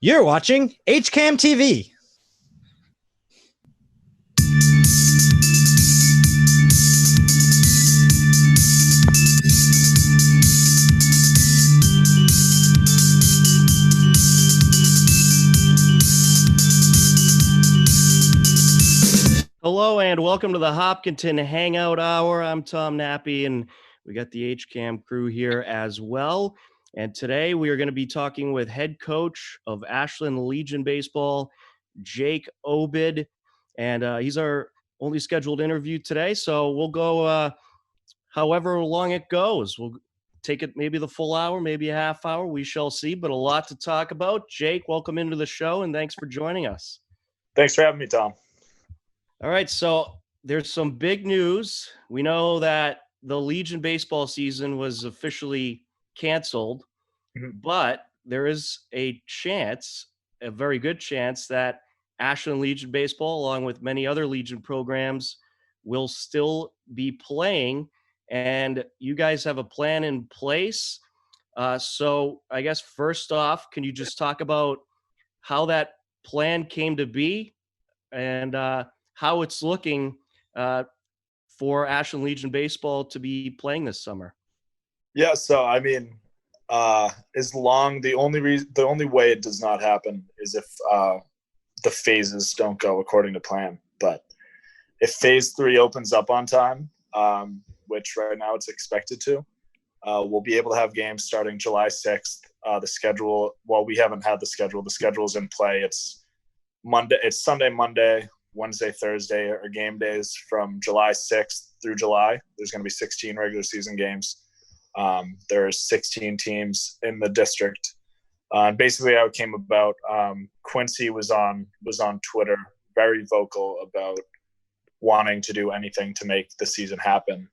You're watching HCAM TV. Hello and welcome to the Hopkinton Hangout Hour. I'm Tom Nappy and we got the HCAM crew here as well. And today we are going to be talking with head coach of Ashland Legion Baseball, Jake Obid. And he's our only scheduled interview today. So we'll go however long it goes. We'll take it maybe the full hour, maybe a half hour. We shall see, but a lot to talk about. Jake, welcome into the show and thanks for joining us. Thanks for having me, Tom. All right, so there's some big news. We know that the Legion baseball season was officially canceled, but there is a chance, a very good chance, that Ashland Legion baseball, along with many other Legion programs, will still be playing. And you guys have a plan in place. So I guess first off, can you just talk about how that plan came to be and how it's looking for Ashland Legion baseball to be playing this summer? Yeah, so I mean, the only way it does not happen is if the phases don't go according to plan. But if phase 3 opens up on time, which right now it's expected to, we'll be able to have games starting July 6th. The schedule, well, we haven't had the schedule. The schedule's in play. It's Sunday, Monday, Wednesday, Thursday are game days from July 6th through July. There's going to be 16 regular season games. There's 16 teams in the district. Basically how it came about, Quincy was on Twitter, very vocal about wanting to do anything to make the season happen,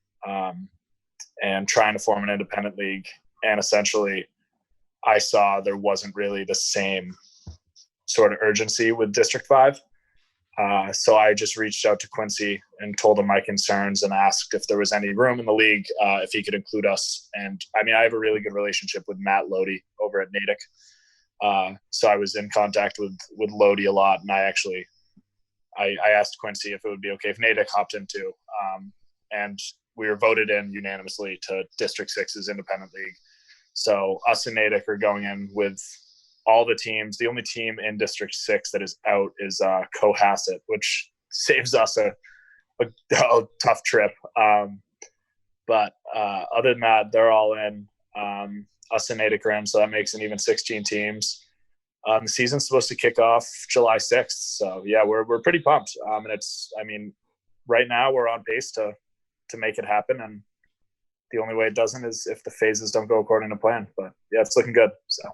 and trying to form an independent league. And essentially I saw there wasn't really the same sort of urgency with District 5. So I just reached out to Quincy and told him my concerns and asked if there was any room in the league, if he could include us. And I mean, I have a really good relationship with Matt Lodi over at Natick. So I was in contact with Lodi a lot. And I asked Quincy if it would be okay if Natick hopped in too. And we were voted in unanimously to District 6's independent league. So us and Natick are going in with all the teams. The only team in District 6 that is out is Cohasset, which saves us a tough trip. But other than that, they're all in. Us and Natick are in, so that makes an even 16 teams. The season's supposed to kick off July 6th. So, yeah, we're pretty pumped. And right now we're on pace to make it happen. And the only way it doesn't is if the phases don't go according to plan. But, yeah, it's looking good. So.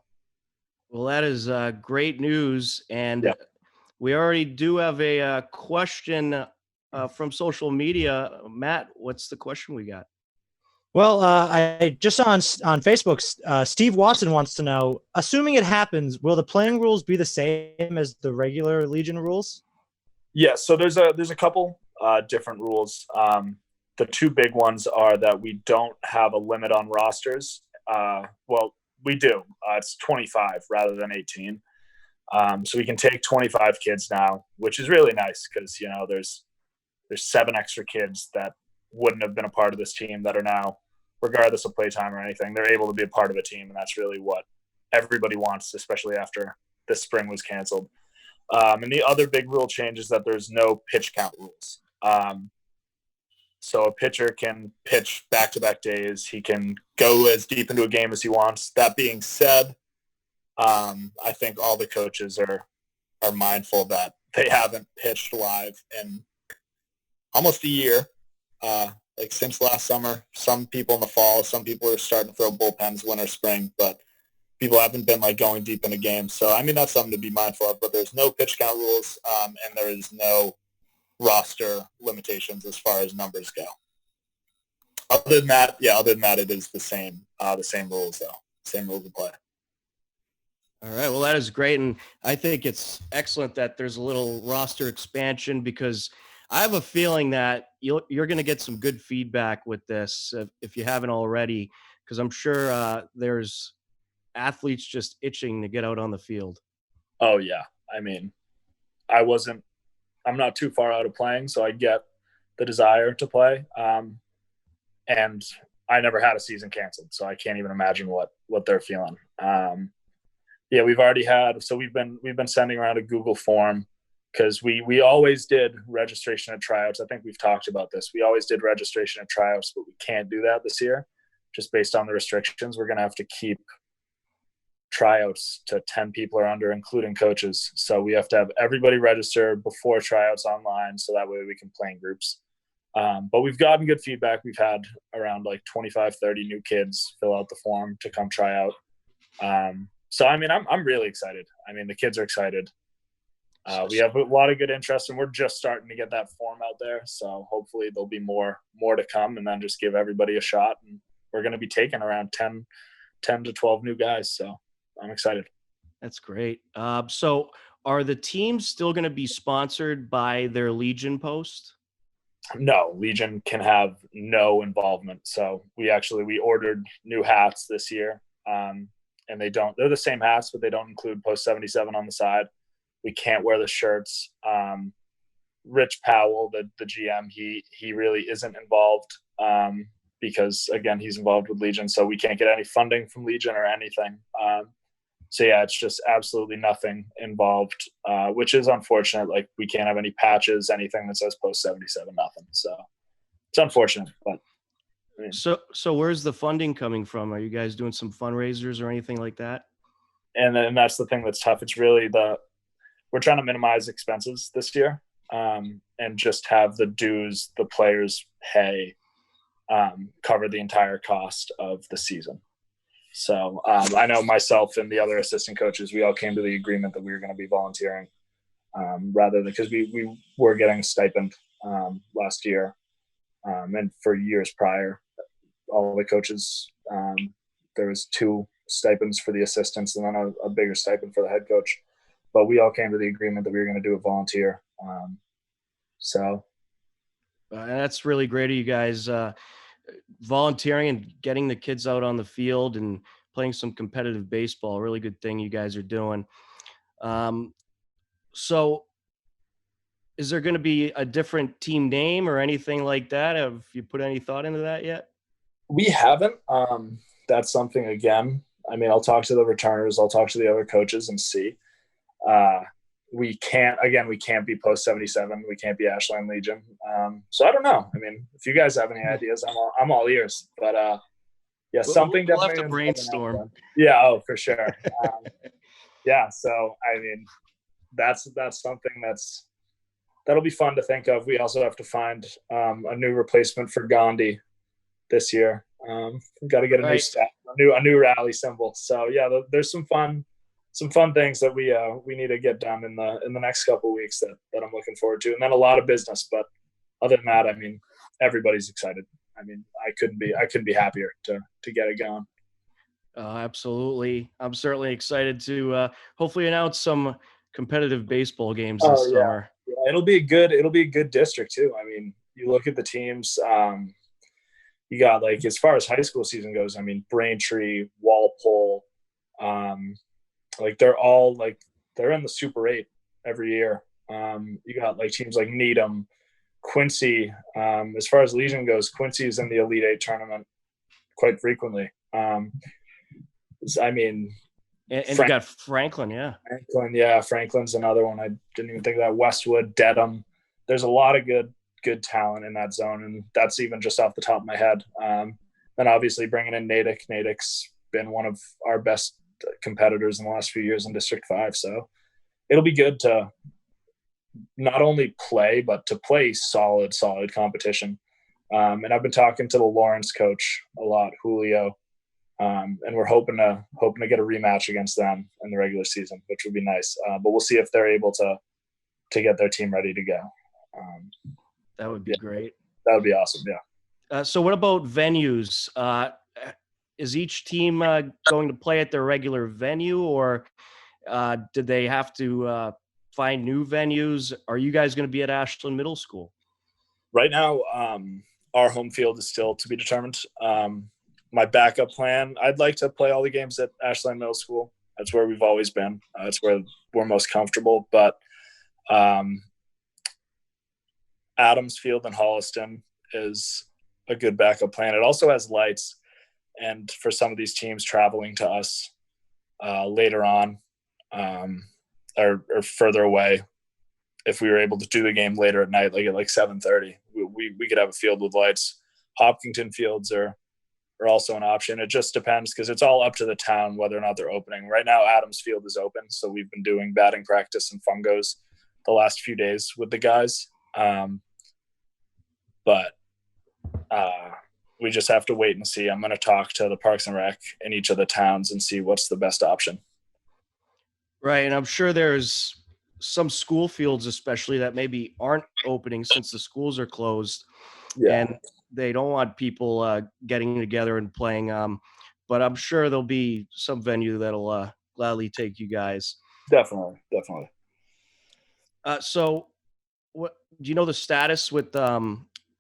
Well, that is great news. And yeah. We already do have a question from social media. Matt, what's the question we got? Well, I just saw on Facebook, Steve Watson wants to know, assuming it happens, will the playing rules be the same as the regular Legion rules? Yeah, so there's a couple different rules. The two big ones are that we don't have a limit on rosters. Well, we do. It's 25 rather than 18. So we can take 25 kids now, which is really nice because, you know, there's 7 extra kids that wouldn't have been a part of this team that are now, regardless of playtime or anything, they're able to be a part of a team. And that's really what everybody wants, especially after this spring was canceled. And the other big rule change is that there's no pitch count rules. So a pitcher can pitch back-to-back days. He can go as deep into a game as he wants. That being said, I think all the coaches are mindful that they haven't pitched live in almost a year, like since last summer. Some people in the fall, some people are starting to throw bullpens winter, spring, but people haven't been like going deep into games. So, I mean, that's something to be mindful of, but there's no pitch count rules, and there is no roster limitations as far as numbers go. Other than that, it is the same rules though. Same rules of play. All right. Well, that is great. And I think it's excellent that there's a little roster expansion because I have a feeling that you're going to get some good feedback with this if you haven't already, because I'm sure there's athletes just itching to get out on the field. Oh yeah. I mean, I'm not too far out of playing, so I get the desire to play. And I never had a season canceled, so I can't even imagine what they're feeling. Yeah, we've been sending around a Google form because we always did registration at tryouts. I think we've talked about this. We always did registration at tryouts, but we can't do that this year just based on the restrictions. We're going to have to keep tryouts to 10 people or under, including coaches. So we have to have everybody register before tryouts online, so that way we can play in groups. But we've gotten good feedback. We've had around like 25, 30 new kids fill out the form to come try out. So, I mean, I'm really excited. I mean, the kids are excited. We have a lot of good interest, and we're just starting to get that form out there. So hopefully there'll be more to come, and then just give everybody a shot. And we're going to be taking around 10 to 12 new guys. So I'm excited. That's great. So are the teams still going to be sponsored by their Legion post? No, Legion can have no involvement. So we ordered new hats this year. And they're the same hats, but they don't include post 77 on the side. We can't wear the shirts. Rich Powell, the GM, he really isn't involved because again, he's involved with Legion. So we can't get any funding from Legion or anything. So yeah, it's just absolutely nothing involved, which is unfortunate. Like we can't have any patches, anything that says post 77, nothing. So it's unfortunate, but. I mean, so where's the funding coming from? Are you guys doing some fundraisers or anything like that? And then that's the thing that's tough. It's really we're trying to minimize expenses this year, and just have the dues the players pay cover the entire cost of the season. So I know myself and the other assistant coaches, we all came to the agreement that we were going to be volunteering rather than because we were getting a stipend last year and for years prior. All the coaches, there was 2 stipends for the assistants and then a bigger stipend for the head coach. But we all came to the agreement that we were going to do a volunteer. So that's really great of you guys volunteering and getting the kids out on the field and playing some competitive baseball. Really good thing you guys are doing. So is there going to be a different team name or anything like that? Have you put any thought into that yet? We haven't. That's something, again, I mean, I'll talk to the returners. I'll talk to the other coaches and see. We can't be post 77. We can't be Ashland Legion. So I don't know. I mean, if you guys have any ideas, I'm all ears, but, yeah, something we'll definitely have to brainstorm. Yeah. Oh, for sure. Yeah. So, I mean, that's something that'll be fun to think of. We also have to find, a new replacement for Gandhi this year. We've got to get new staff, a new rally symbol. So yeah, there's some fun things that we need to get done in the next couple of weeks that I'm looking forward to, and then a lot of business. But other than that, I mean, everybody's excited. I mean, I couldn't be happier to get it going. Absolutely, I'm certainly excited to hopefully announce some competitive baseball games this summer. Yeah, it'll be a good district too. I mean, you look at the teams. You got, like, as far as high school season goes, I mean, Braintree, Walpole, like they're in the Super 8 every year. You got like teams like Needham, Quincy. As far as Legion goes, Quincy is in the Elite 8 tournament quite frequently. I mean, and you got Franklin, Franklin's another one. I didn't even think of that. Westwood, Dedham. There's a lot of good talent in that zone, and that's even just off the top of my head. Then obviously bringing in Natick. Natick's been one of our best competitors in the last few years in District 5, so it'll be good to not only play, but to play solid competition. And I've been talking to the Lawrence coach a lot, Julio, and we're hoping to get a rematch against them in the regular season, which would be nice. But we'll see if they're able to get their team ready to go. That would be great. That would be awesome. Yeah. So what about venues? Is each team going to play at their regular venue, or did they have to find new venues? Are you guys going to be at Ashland Middle School? Right now, our home field is still to be determined. My backup plan, I'd like to play all the games at Ashland Middle School. That's where we've always been. That's where we're most comfortable. But Adams Field in Holliston is a good backup plan. It also has lights, and for some of these teams traveling to us later on or further away, if we were able to do the game later at night, like at 7:30, we could have a field with lights. Hopkinton fields are also an option. It just depends because it's all up to the town whether or not they're opening. Right now, Adams Field is open, so we've been doing batting practice and fungos the last few days with the guys. But we just have to wait and see. I'm going to talk to the Parks and Rec in each of the towns and see what's the best option. Right, and I'm sure there's some school fields especially that maybe aren't opening since the schools are closed. Yeah. And they don't want people getting together and playing. But I'm sure there'll be some venue that'll gladly take you guys. Definitely. So what do you know the status with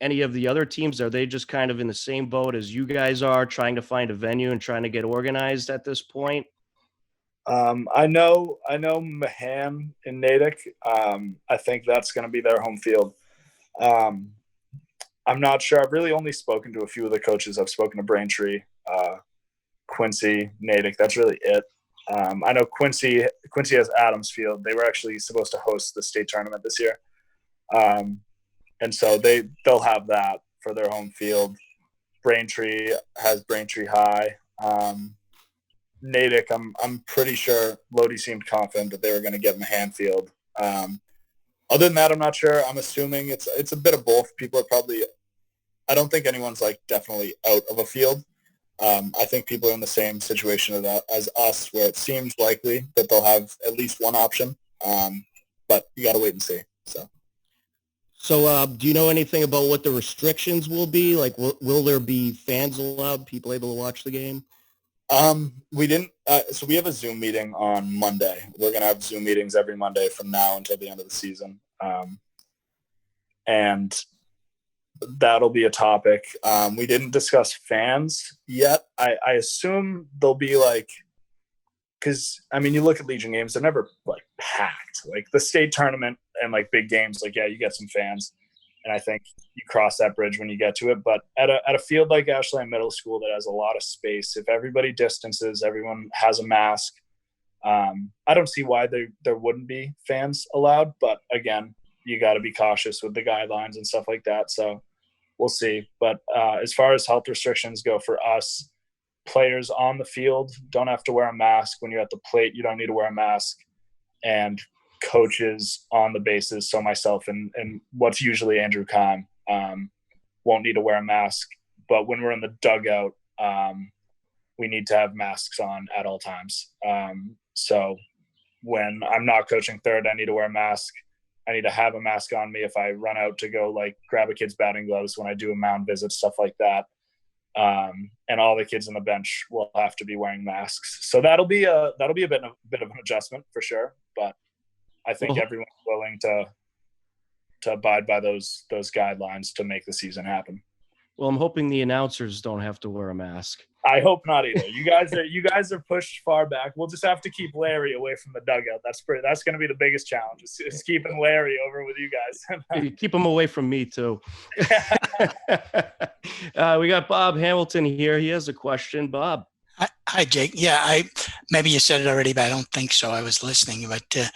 any of the other teams? Are they just kind of in the same boat as you guys are, trying to find a venue and trying to get organized at this point? I know Mahan in Natick. I think that's going to be their home field. I'm not sure. I've really only spoken to a few of the coaches. I've spoken to Braintree, Quincy, Natick. That's really it. I know Quincy has Adams Field. They were actually supposed to host the state tournament this year. And so they'll have that for their home field. Braintree has Braintree High. Natick, I'm pretty sure Lodi seemed confident that they were going to get Mahan Field. Other than that, I'm not sure. I'm assuming it's a bit of both. People are probably – I don't think anyone's definitely out of a field. I think people are in the same situation as us, where it seems likely that they'll have at least one option. But you got to wait and see. So do you know anything about what the restrictions will be? Like, will there be fans allowed, people able to watch the game? We didn't. So we have a Zoom meeting on Monday. We're going to have Zoom meetings every Monday from now until the end of the season. And that'll be a topic. We didn't discuss fans yet. I assume they'll be because you look at Legion games, they're never packed. Like the state tournament and big games, you get some fans, and I think you cross that bridge when you get to it. But at a field like Ashland Middle School that has a lot of space, if everybody distances, everyone has a mask, I don't see why there wouldn't be fans allowed. But again, you got to be cautious with the guidelines and stuff like that. So we'll see. But as far as health restrictions go for us, players on the field don't have to wear a mask. When you're at the plate, you don't need to wear a mask. And coaches on the bases, so myself and what's usually Andrew Kahn, won't need to wear a mask. But when we're in the dugout, we need to have masks on at all times. So when I'm not coaching third, I need to wear a mask. I need to have a mask on me if I run out to go grab a kid's batting gloves when I do a mound visit, stuff like that. And all the kids on the bench will have to be wearing masks. So that'll be a bit of an adjustment for sure. But I think everyone's willing to abide by those guidelines to make the season happen. Well, I'm hoping the announcers don't have to wear a mask. I hope not either. You guys are pushed far back. We'll just have to keep Larry away from the dugout. That's going to be the biggest challenge. Is keeping Larry over with you guys. You keep him away from me too. We got Bob Hamilton here. He has a question. Bob. Hi, Jake. Yeah, maybe you said it already, but I don't think so. I was listening. But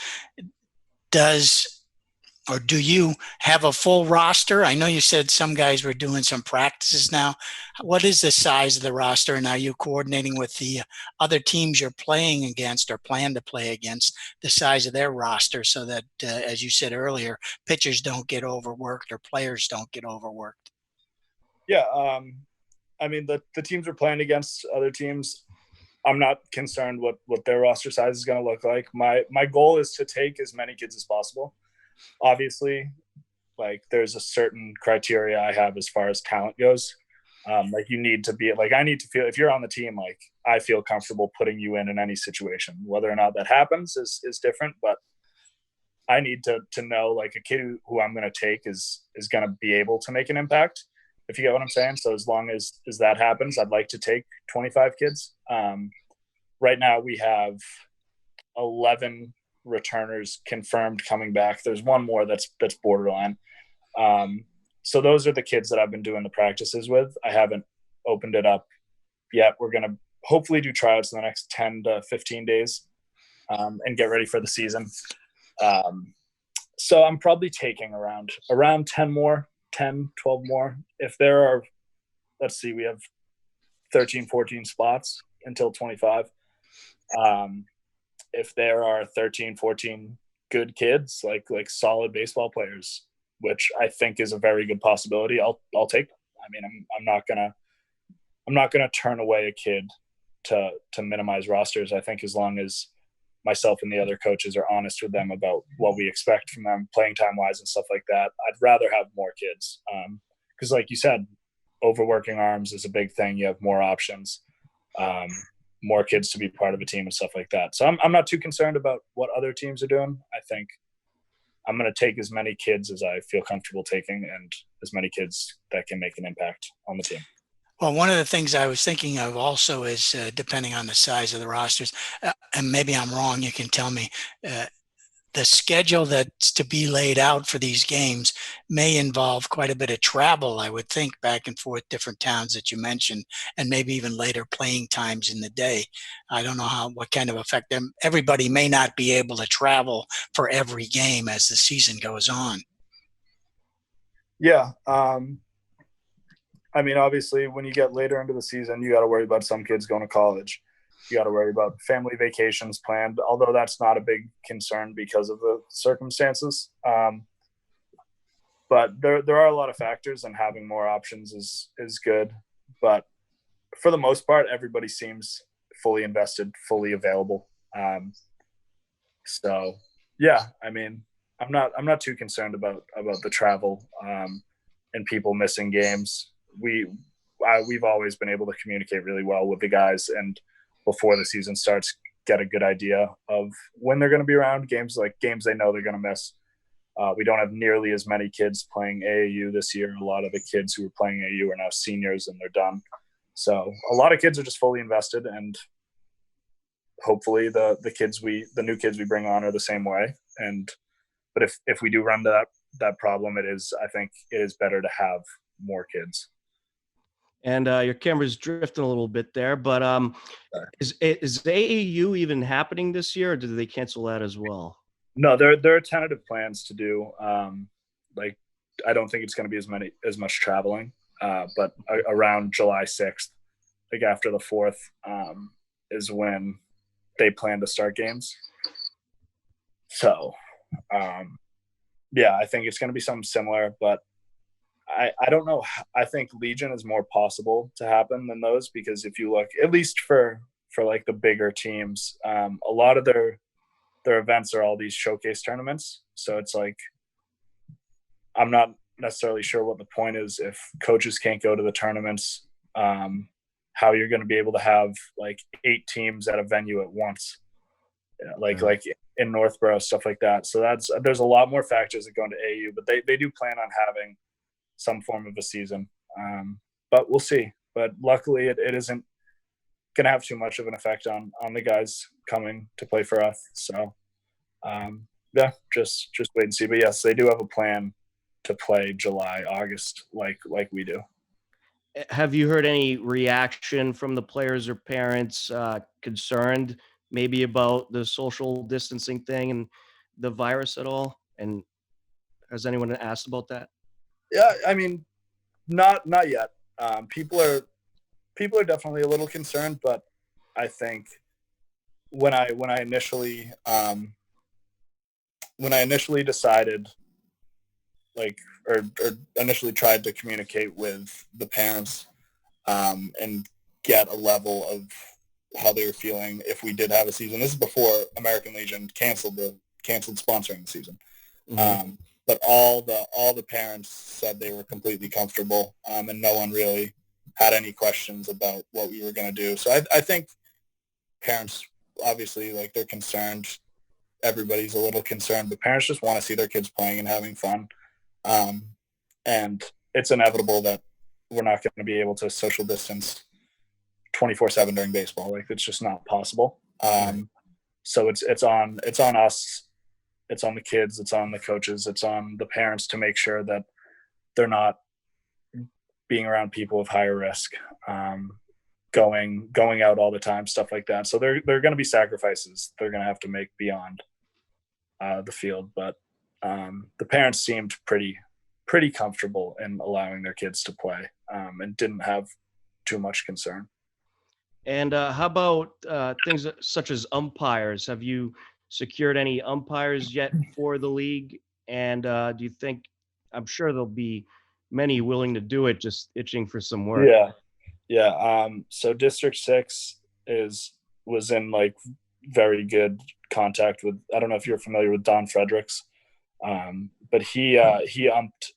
do you have a full roster? I know you said some guys were doing some practices now. What is the size of the roster, and are you coordinating with the other teams you're playing against or plan to play against, the size of their roster, so that, as you said earlier, pitchers don't get overworked or players don't get overworked? Yeah, the teams we're playing against, other teams, I'm not concerned what their roster size is going to look like. My goal is to take as many kids as possible. Obviously, there's a certain criteria I have as far as talent goes. You need to be I need to feel, if you're on the team, I feel comfortable putting you in any situation. Whether or not that happens is different, but I need to know a kid who I'm going to take is going to be able to make an impact, if you get what I'm saying. So as long as that happens, I'd like to take 25 kids. Right now we have 11 returners confirmed coming back. There's one more that's borderline. So those are the kids that I've been doing the practices with. I haven't opened it up yet. We're going to hopefully do tryouts in the next 10 to 15 days and get ready for the season. So I'm probably taking around 10 more, 10, 12 more. If there are, let's see, we have 13, 14 spots until 25. If there are 13, 14 good kids, like solid baseball players, which I think is a very good possibility, I'll take them. I mean, I'm not gonna turn away a kid to minimize rosters. I think as long as myself and the other coaches are honest with them about what we expect from them playing time wise and stuff like that, I'd rather have more kids. Because like you said, overworking arms is a big thing. You have more options, more kids to be part of a team and stuff like that. So I'm not too concerned about what other teams are doing. I think I'm going to take as many kids as I feel comfortable taking and as many kids that can make an impact on the team. Well, one of the things I was thinking of also is depending on the size of the rosters, and maybe I'm wrong, you can tell me, the schedule that's to be laid out for these games may involve quite a bit of travel, I would think, back and forth, different towns that you mentioned, and maybe even later playing times in the day. I don't know what kind of effect them. Everybody may not be able to travel for every game as the season goes on. Yeah. I mean, obviously, when you get later into the season, you got to worry about some kids going to college. You got to worry about family vacations planned, although that's not a big concern because of the circumstances. But there are a lot of factors, and having more options is good. But for the most part, everybody seems fully invested, fully available. So yeah, I mean, I'm not too concerned about the travel and people missing games. We've always been able to communicate really well with the guys, and before the season starts, get a good idea of when they're going to be around. Games they know they're going to miss. We don't have nearly as many kids playing AAU this year. A lot of the kids who were playing AAU are now seniors and they're done. So a lot of kids are just fully invested, and hopefully the new kids we bring on are the same way. But if we do run that problem, I think it is better to have more kids. And your camera's drifting a little bit there, but is AAU even happening this year, or did they cancel that as well? No, there are tentative plans to do. I don't think it's going to be as much traveling, but around July 6th, like after the 4th, is when they plan to start games. So, yeah, I think it's going to be something similar, but I don't know. I think Legion is more possible to happen than those, because if you look, at least for like the bigger teams, a lot of their events are all these showcase tournaments. So it's like, I'm not necessarily sure what the point is if coaches can't go to the tournaments, how you're going to be able to have like 8 teams at a venue at once, like in Northborough, stuff like that. So there's a lot more factors that go into AU, but they do plan on having some form of a season. But we'll see. But luckily it isn't going to have too much of an effect on the guys coming to play for us. So yeah, just wait and see. But yes, they do have a plan to play July, August, like we do. Have you heard any reaction from the players or parents concerned maybe about the social distancing thing and the virus at all? And has anyone asked about that? Yeah, I mean, not yet. People are definitely a little concerned, but I think when I initially decided, or initially tried to communicate with the parents and get a level of how they were feeling if we did have a season. This is before American Legion canceled sponsoring the season. Mm-hmm. But all the parents said they were completely comfortable, and no one really had any questions about what we were going to do. So I think parents, obviously, like, they're concerned. Everybody's a little concerned, but parents just want to see their kids playing and having fun. And it's inevitable that we're not going to be able to social distance 24/7 during baseball. Like, it's just not possible. So it's on us, it's on the kids, it's on the coaches, it's on the parents to make sure that they're not being around people of higher risk, going out all the time, stuff like that. So there are going to be sacrifices they're going to have to make beyond the field, but the parents seemed pretty comfortable in allowing their kids to play, and didn't have too much concern. And how about things such as umpires? Have you secured any umpires yet for the league? And do you think, I'm sure there'll be many willing to do it, just itching for some work. Yeah. So District 6 was in like very good contact with, I don't know if you're familiar with Don Fredericks, but he umped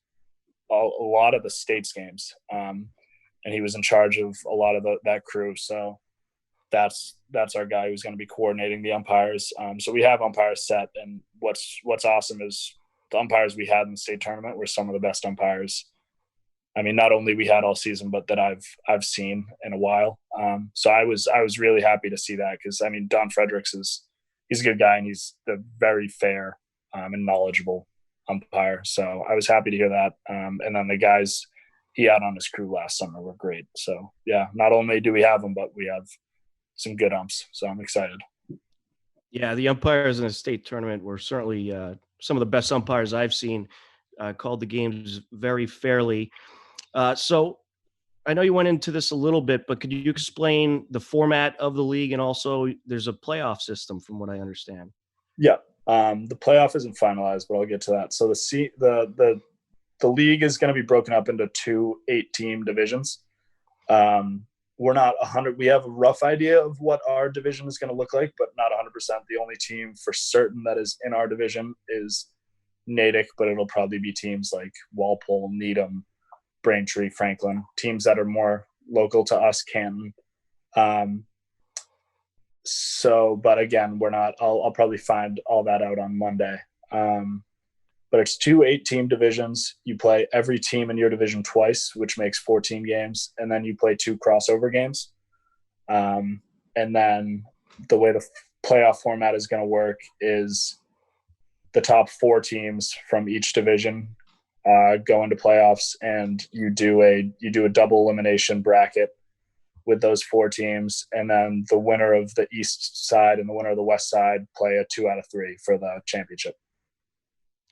a lot of the state's games, and he was in charge of a lot of that crew. So that's our guy who's going to be coordinating the umpires. So we have umpires set, and what's awesome is the umpires we had in the state tournament were some of the best umpires. I mean, not only we had all season, but that I've seen in a while. So I was really happy to see that, because I mean, Don Fredericks he's a good guy, and he's a very fair and knowledgeable umpire. So I was happy to hear that. And then the guys he had on his crew last summer were great. So yeah, not only do we have them, but we have some good umps. So I'm excited. Yeah, the umpires in the state tournament were certainly some of the best umpires I've seen. Called the games very fairly. So I know you went into this a little bit, but could you explain the format of the league? And also there's a playoff system from what I understand. Yeah. The playoff isn't finalized, but I'll get to that. So the league is going to be broken up into 2 8-team divisions. We're not 100. We have a rough idea of what our division is going to look like, but not 100%. The only team for certain that is in our division is Natick, but it'll probably be teams like Walpole, Needham, Braintree, Franklin, teams that are more local to us, Canton. But again, we're not. I'll probably find all that out on Monday. But it's 2 8-team divisions. You play every team in your division twice, which makes 14 games, and then you play 2 crossover games. And then the way the playoff format is going to work is the top 4 teams from each division go into playoffs, and you do a double elimination bracket with those 4 teams, and then the winner of the east side and the winner of the west side play a 2 out of 3 for the championship.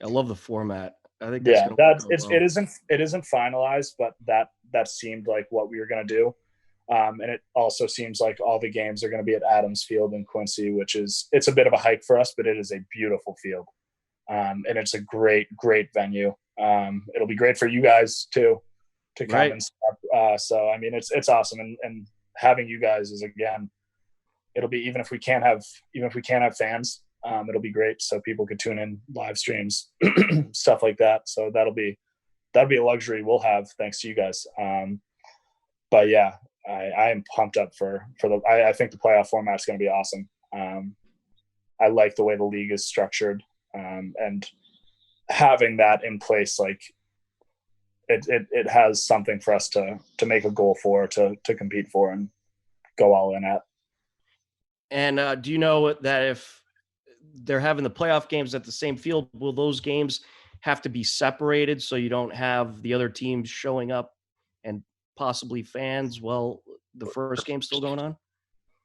I love the format. I think it isn't finalized, but that seemed like what we were going to do. And it also seems like all the games are going to be at Adams Field in Quincy, it's a bit of a hike for us, but it is a beautiful field. And it's a great venue. It'll be great for you guys too, to come right. And stuff. So, I mean, it's awesome. And having you guys is, again, it'll be, even if we can't have fans, it'll be great. So people could tune in live streams, stuff like that. So that'll be a luxury we'll have thanks to you guys. But yeah, I am pumped up for I think the playoff format is going to be awesome. I like the way the league is structured, and having that in place, like it has something for us to make a goal for, to compete for, and go all in at. And do you know that if they're having the playoff games at the same field, will those games have to be separated so you don't have the other teams showing up and possibly fans while the first game's still going on?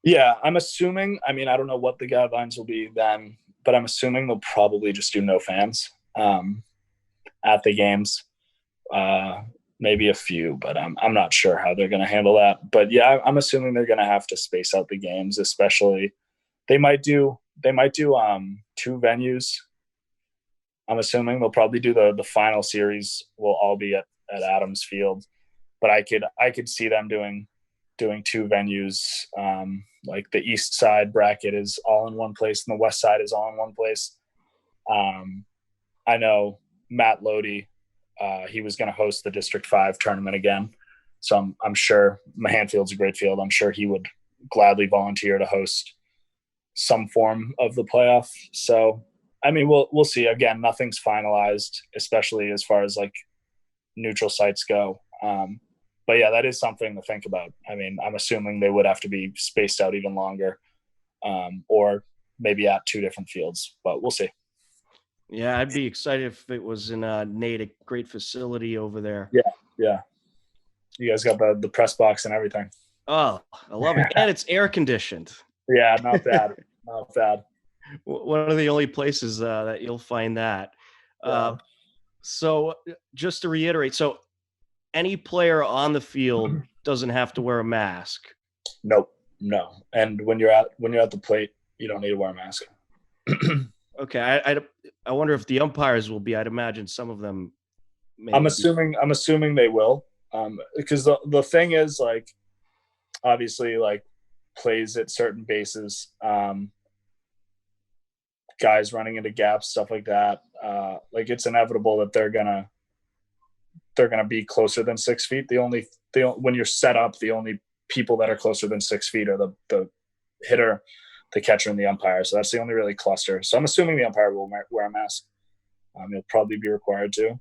Yeah, I'm assuming. I mean, I don't know what the guidelines will be then, but I'm assuming they'll probably just do no fans at the games. Maybe a few, but I'm not sure how they're going to handle that. But yeah, I'm assuming they're going to have to space out the games, especially they might do 2 venues. I'm assuming they'll probably do the final series will all be at Adams Field, but I could see them doing 2 venues. Like the east side bracket is all in one place and the west side is all in one place. I know Matt Lodi, he was going to host the District 5 tournament again. So I'm sure Mahanfield's a great field. I'm sure he would gladly volunteer to host some form of the playoff. So, I mean, we'll see. Again, nothing's finalized, especially as far as like neutral sites go. But yeah, that is something to think about. I mean, I'm assuming they would have to be spaced out even longer, or maybe at 2 different fields, but we'll see. Yeah, I'd be excited if it was in Nate, a great facility over there. Yeah. You guys got the press box and everything. Oh, I love it. And it's air conditioned. Yeah, not bad. Not bad. One of the only places that you'll find that. Yeah. So just to reiterate, so any player on the field doesn't have to wear a mask. Nope. No. And when you're at the plate, you don't need to wear a mask. Okay. I wonder if the umpires will be. I'd imagine some of them may I'm be. assuming they will. Because the thing is, like, obviously, like, plays at certain bases, guys running into gaps, stuff like that. Like, it's inevitable that they're gonna be closer than 6 feet. When you're set up, the only people that are closer than 6 feet are the hitter, the catcher, and the umpire. So that's the only really cluster. So I'm assuming the umpire will wear a mask. He'll probably be required to.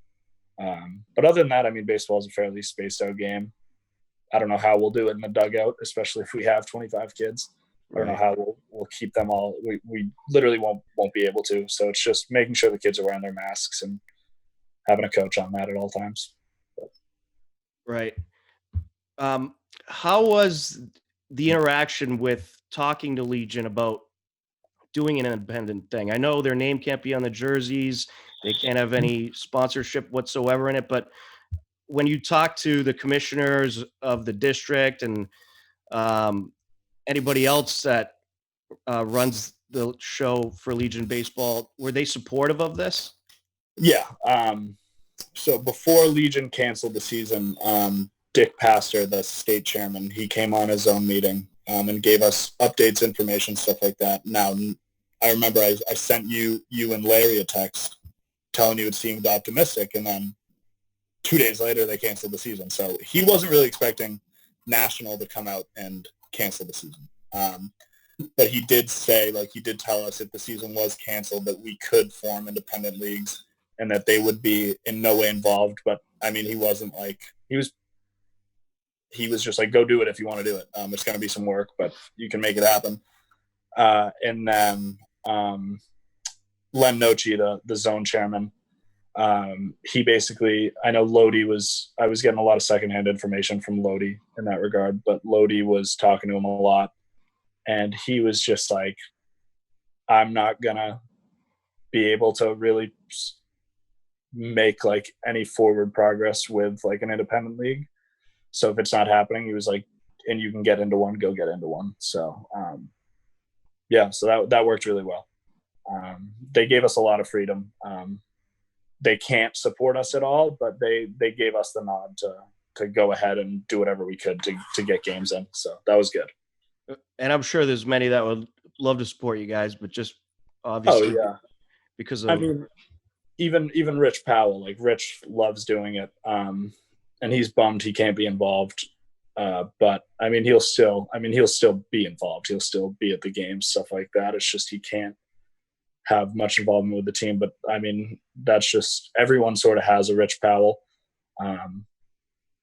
But other than that, I mean, baseball is a fairly spaced out game. I don't know how we'll do it in the dugout, especially if we have 25 kids. I don't know how we'll keep them all. We literally won't be able to. So it's just making sure the kids are wearing their masks and having a coach on that at all times. Right. How was the interaction with talking to Legion about doing an independent thing? I know their name can't be on the jerseys. They can't have any sponsorship whatsoever in it. But when you talk to the commissioners of the district and anybody else that runs the show for Legion Baseball, were they supportive of this? Yeah. So before Legion canceled the season, Dick Pastor, the state chairman, he came on his own meeting and gave us updates, information, stuff like that. Now, I remember I sent you and Larry a text telling you it seemed optimistic, and then 2 days later they canceled the season. So he wasn't really expecting National to come out and cancel the season. But he did say, like, he did tell us if the season was canceled that we could form independent leagues and that they would be in no way involved. But I mean, he wasn't like, he was just like, go do it if you want to do it. It's going to be some work, but you can make it happen. And then Len Nochi, the zone chairman, he basically, I know I was getting a lot of secondhand information from Lodi in that regard, but Lodi was talking to him a lot, and he was just like, I'm not gonna be able to really make like any forward progress with like an independent league. So if it's not happening, he was like, and you can get into one, go get into one. So yeah, so that worked really well. They gave us a lot of freedom. They can't support us at all, but they gave us the nod to go ahead and do whatever we could to get games in. So that was good. And I'm sure there's many that would love to support you guys, but just obviously because of, I mean, even Rich Powell, like Rich loves doing it. And he's bummed he can't be involved. But I mean, he'll still be involved. He'll still be at the games, stuff like that. It's just, he can't have much involvement with the team. But I mean, that's just, everyone sort of has a Rich Powell,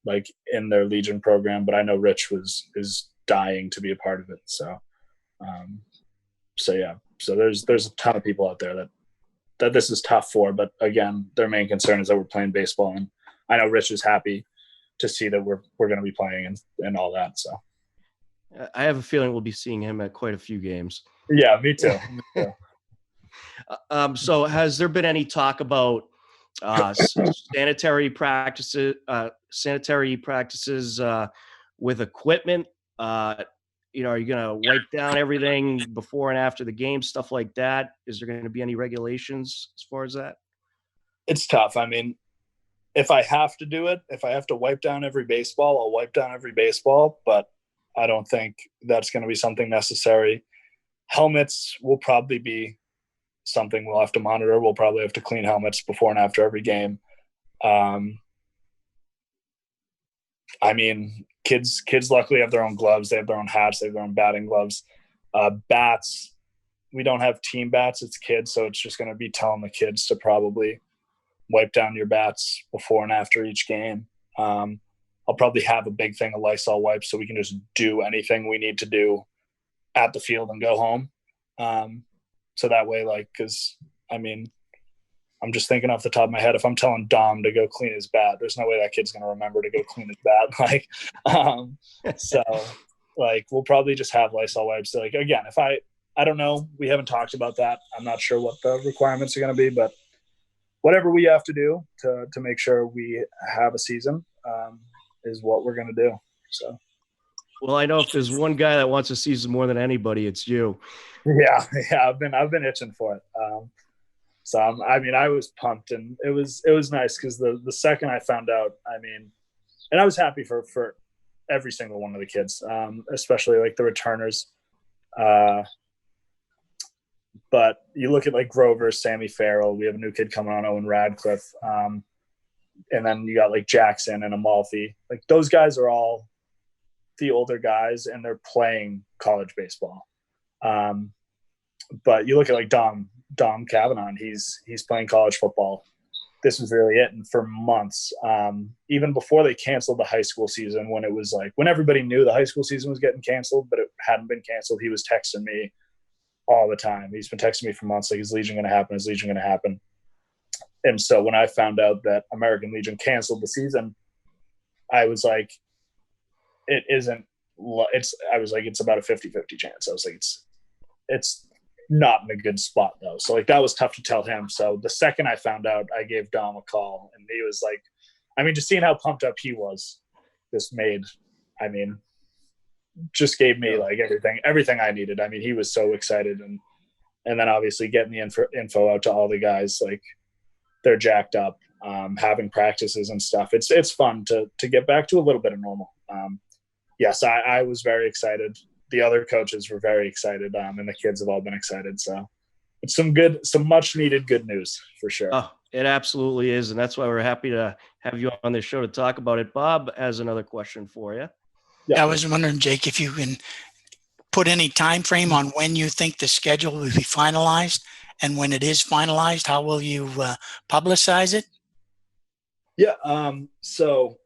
like in their Legion program. But I know Rich is dying to be a part of it. So yeah. So there's a ton of people out there that this is tough for. But again, their main concern is that we're playing baseball, and I know Rich is happy to see that we're going to be playing and all that. So I have a feeling we'll be seeing him at quite a few games. Yeah, me too. Yeah. So has there been any talk about sanitary practices with equipment? Are you going to wipe down everything before and after the game, stuff like that? Is there going to be any regulations as far as that? It's tough. I mean, if I have to do it, if I have to wipe down every baseball, I'll wipe down every baseball, but I don't think that's going to be something necessary. Helmets will probably be something we'll have to monitor. We'll probably have to clean helmets before and after every game. I mean, kids luckily have their own gloves. They have their own hats. They have their own batting gloves. Bats, we don't have team bats. It's kids, so it's just going to be telling the kids to probably wipe down your bats before and after each game. I'll probably have a big thing of Lysol wipes so we can just do anything we need to do at the field and go home. So that way, like, because I mean, I'm just thinking off the top of my head, if I'm telling Dom to go clean his bat, there's no way that kid's going to remember to go clean his bat. Like, so like, we'll probably just have Lysol wipes. So, like, again, if I don't know, we haven't talked about that. I'm not sure what the requirements are going to be, but whatever we have to do to make sure we have a season is what we're going to do. So. Well, I know if there's one guy that wants a season more than anybody, it's you. Yeah, I've been itching for it. So I was pumped, and it was nice because the second I found out, I mean, and I was happy for every single one of the kids, especially like the returners. But you look at like Grover, Sammy Farrell. We have a new kid coming on, Owen Radcliffe, and then you got like Jackson and Amalfi. Like those guys are all the older guys, and they're playing college baseball. But you look at like Dom Cavanaugh, he's playing college football. This was really it. And for months, even before they canceled the high school season, when it was like, when everybody knew the high school season was getting canceled, but it hadn't been canceled, he was texting me all the time. He's been texting me for months, like, is Legion going to happen? Is Legion going to happen? And so when I found out that American Legion canceled the season, I was like, it isn't, I was like, it's about a 50-50 chance. I was like, it's not in a good spot though. So like, that was tough to tell him. So the second I found out, I gave Dom a call, and he was like, I mean, just seeing how pumped up he was, just gave me like everything I needed. I mean, he was so excited, and then obviously getting the info out to all the guys, like they're jacked up, having practices and stuff. It's fun to get back to a little bit of normal. Yes, I was very excited. The other coaches were very excited, and the kids have all been excited. So it's some much needed good news for sure. Oh, it absolutely is. And that's why we're happy to have you on this show to talk about it. Bob has another question for you. Yeah. I was wondering, Jake, if you can put any time frame on when you think the schedule will be finalized, and when it is finalized, how will you publicize it? Yeah. So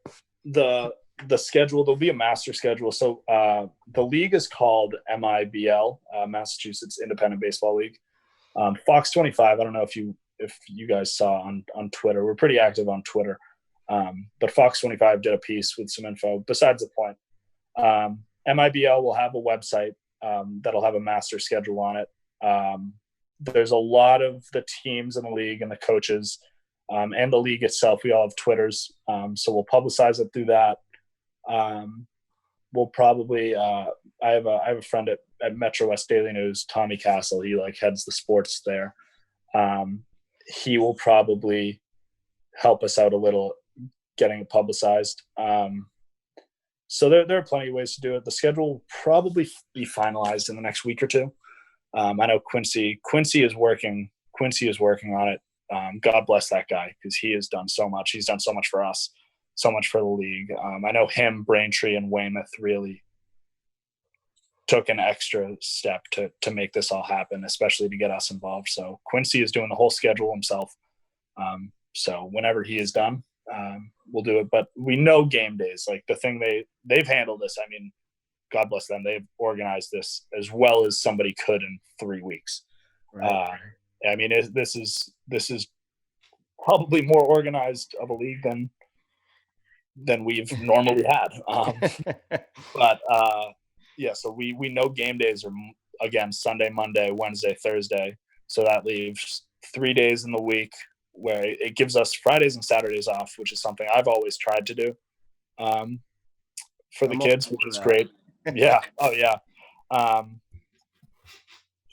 the schedule, there'll be a master schedule. So the league is called MIBL, Massachusetts Independent Baseball League. Fox 25, I don't know if you guys saw on Twitter. We're pretty active on Twitter. But Fox 25 did a piece with some info. Besides the point, MIBL will have a website that'll have a master schedule on it. There's a lot of the teams in the league and the coaches and the league itself. We all have Twitters, so we'll publicize it through that. We'll probably I have a friend at Metro West Daily News, Tommy Castle. He like heads the sports there. He will probably help us out a little getting it publicized. So there are plenty of ways to do it. The schedule will probably be finalized in the next week or two. I know Quincy is working on it. God bless that guy, because he has done so much. He's done so much for us, so much for the league. I know him, Braintree, and Weymouth really took an extra step to make this all happen, especially to get us involved. So Quincy is doing the whole schedule himself. So whenever he is done, we'll do it. But we know game days. Like the thing they've handled this. I mean, God bless them. They've organized this as well as somebody could in 3 weeks. Right. I mean, this is probably more organized of a league than we've normally had. But yeah, so we know game days are, again, Sunday, Monday, Wednesday, Thursday. So that leaves 3 days in the week where it gives us Fridays and Saturdays off, which is something I've always tried to do for the kids, which is great. Yeah. Oh, yeah.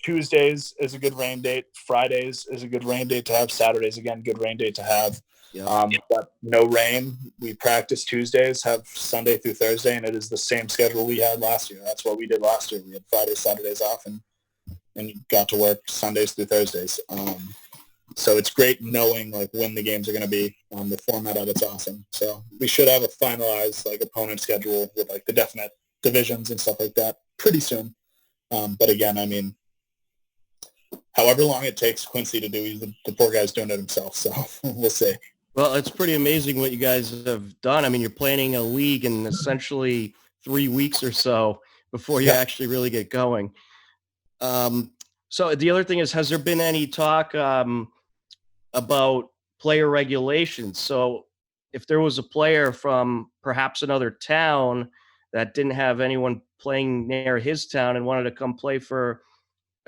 Tuesdays is a good rain date. Fridays is a good rain date to have. Saturdays, again, good rain date to have. Yeah. But no rain. We practice Tuesdays, have Sunday through Thursday, and it is the same schedule we had last year. That's what we did last year. We had Fridays, Saturdays off, and got to work Sundays through Thursdays. So it's great knowing like when the games are going to be. The format of it's awesome. So we should have a finalized like opponent schedule with like the definite divisions and stuff like that pretty soon. But again, I mean, however long it takes Quincy to do, the poor guy's doing it himself. So we'll see. Well, it's pretty amazing what you guys have done. I mean, you're planning a league in essentially 3 weeks or so before you actually really get going. So the other thing is, has there been any talk about player regulations? So if there was a player from perhaps another town that didn't have anyone playing near his town and wanted to come play for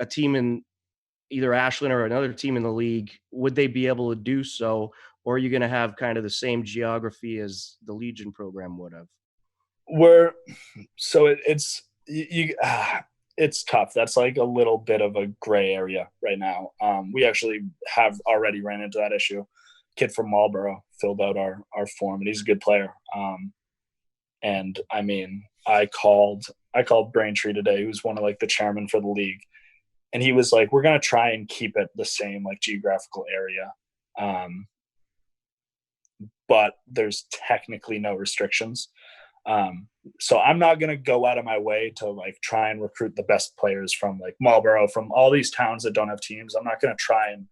a team in either Ashland or another team in the league, would they be able to do so? Or are you going to have kind of the same geography as the Legion program would have? It's tough. That's like a little bit of a gray area right now. We actually have already ran into that issue. Kid from Marlboro filled out our form, and he's a good player. And I mean, I called Braintree today, who's one of like the chairman for the league, and he was like, "We're gonna try and keep it the same like geographical area, but there's technically no restrictions." So I'm not going to go out of my way to like try and recruit the best players from like Marlboro, from all these towns that don't have teams. I'm not going to try and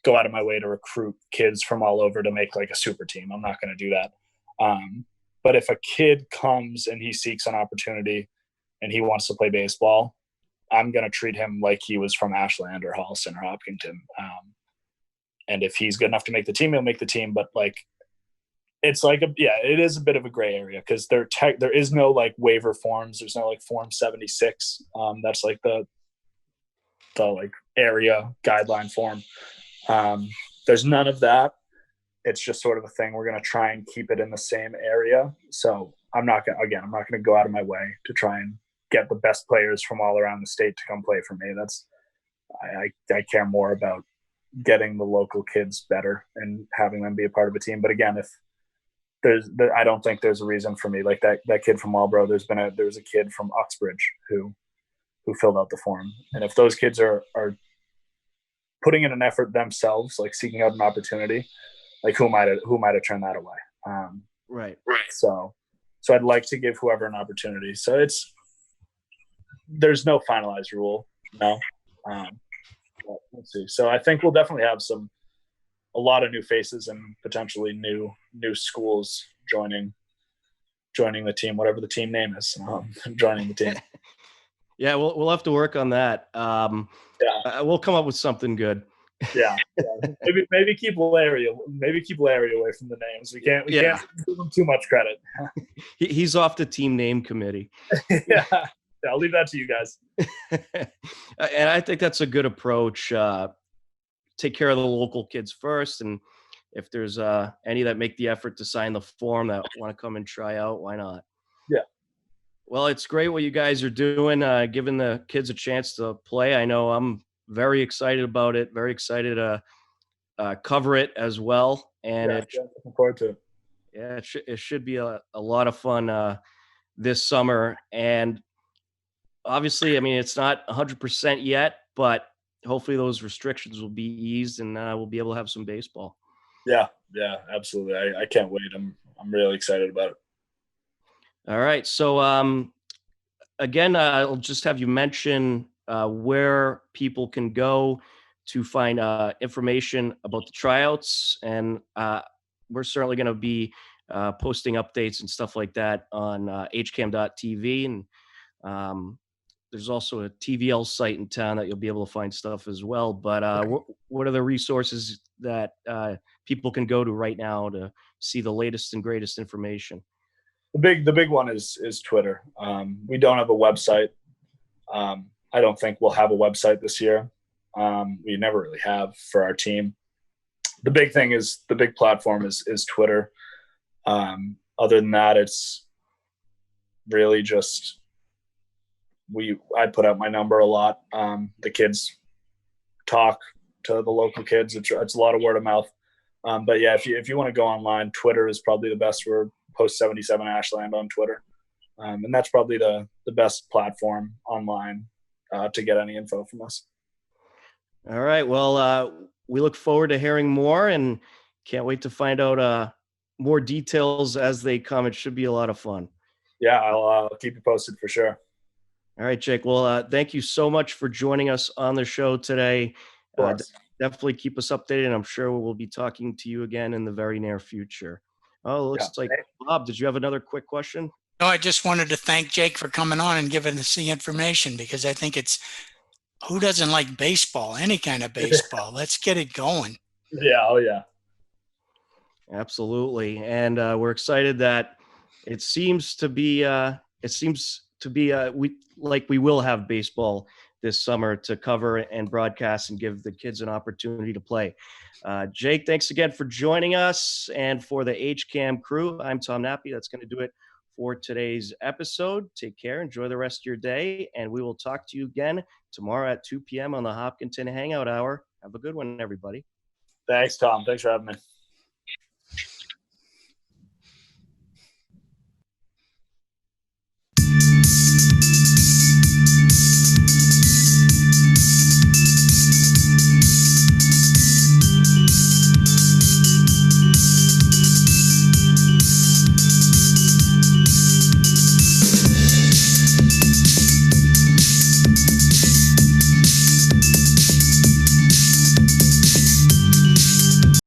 go out of my way to recruit kids from all over to make like a super team. I'm not going to do that. But if a kid comes and he seeks an opportunity and he wants to play baseball, I'm going to treat him like he was from Ashland or Holliston or Hopkinton. And if he's good enough to make the team, he'll make the team. But like, it's like it is a bit of a gray area because there is no like waiver forms. There's no like form 76. That's like the like area guideline form. There's none of that. It's just sort of a thing. We're going to try and keep it in the same area. So I'm not going to go out of my way to try and get the best players from all around the state to come play for me. I care more about getting the local kids better and having them be a part of a team. But again, if I don't think there's a reason for me like that kid from Marlboro. There was a kid from Uxbridge who filled out the form, and if those kids are putting in an effort themselves, like seeking out an opportunity, like who might have turned that away? Right. So I'd like to give whoever an opportunity. So there's no finalized rule. No. Let's see. So I think we'll definitely have a lot of new faces and potentially new schools joining the team, whatever the team name is, joining the team. Yeah, we'll have to work on that. We'll come up with something good. Yeah. Maybe keep Larry away from the names. We can't give him too much credit. He's off the team name committee. Yeah, I'll leave that to you guys. And I think that's a good approach. Take care of the local kids first, and if there's any that make the effort to sign the form that want to come and try out, why not? Yeah. Well, it's great what you guys are doing, giving the kids a chance to play. I know I'm very excited about it, very excited to cover it as well. And looking forward to it. Yeah, it should be a lot of fun this summer. And obviously, I mean, it's not 100% yet, but hopefully those restrictions will be eased and we'll be able to have some baseball. Yeah, absolutely. I can't wait. I'm really excited about it. All right. So again, I'll just have you mention where people can go to find information about the tryouts. And we're certainly going to be posting updates and stuff like that on hcam.tv. And there's also a TVL site in town that you'll be able to find stuff as well. But what are the resources that people can go to right now to see the latest and greatest information? The big one is Twitter. We don't have a website. I don't think we'll have a website this year. We never really have for our team. The big platform is Twitter. Other than that, it's really just I put out my number a lot. The kids talk to the local kids. It's a lot of word of mouth. But yeah, if you want to go online, Twitter is probably the best. We're Post 77 Ashland on Twitter. And that's probably the best platform online to get any info from us. All right. Well, we look forward to hearing more and can't wait to find out more details as they come. It should be a lot of fun. Yeah, I'll keep you posted for sure. All right, Jake. Well, thank you so much for joining us on the show today. Definitely keep us updated, and I'm sure we'll be talking to you again in the very near future. Oh, it looks like Bob, did you have another quick question? No, I just wanted to thank Jake for coming on and giving us the information because I think it's Who doesn't like baseball? Any kind of baseball. Let's get it going. Yeah. Oh yeah. Absolutely. And we're excited that it seems to be we will have baseball this summer to cover and broadcast and give the kids an opportunity to play. Jake, thanks again for joining us. And for the HCAM crew, I'm Tom Nappy. That's going to do it for today's episode. Take care. Enjoy the rest of your day. And we will talk to you again tomorrow at 2 p.m. on the Hopkinton Hangout Hour. Have a good one, everybody. Thanks, Tom. Thanks for having me.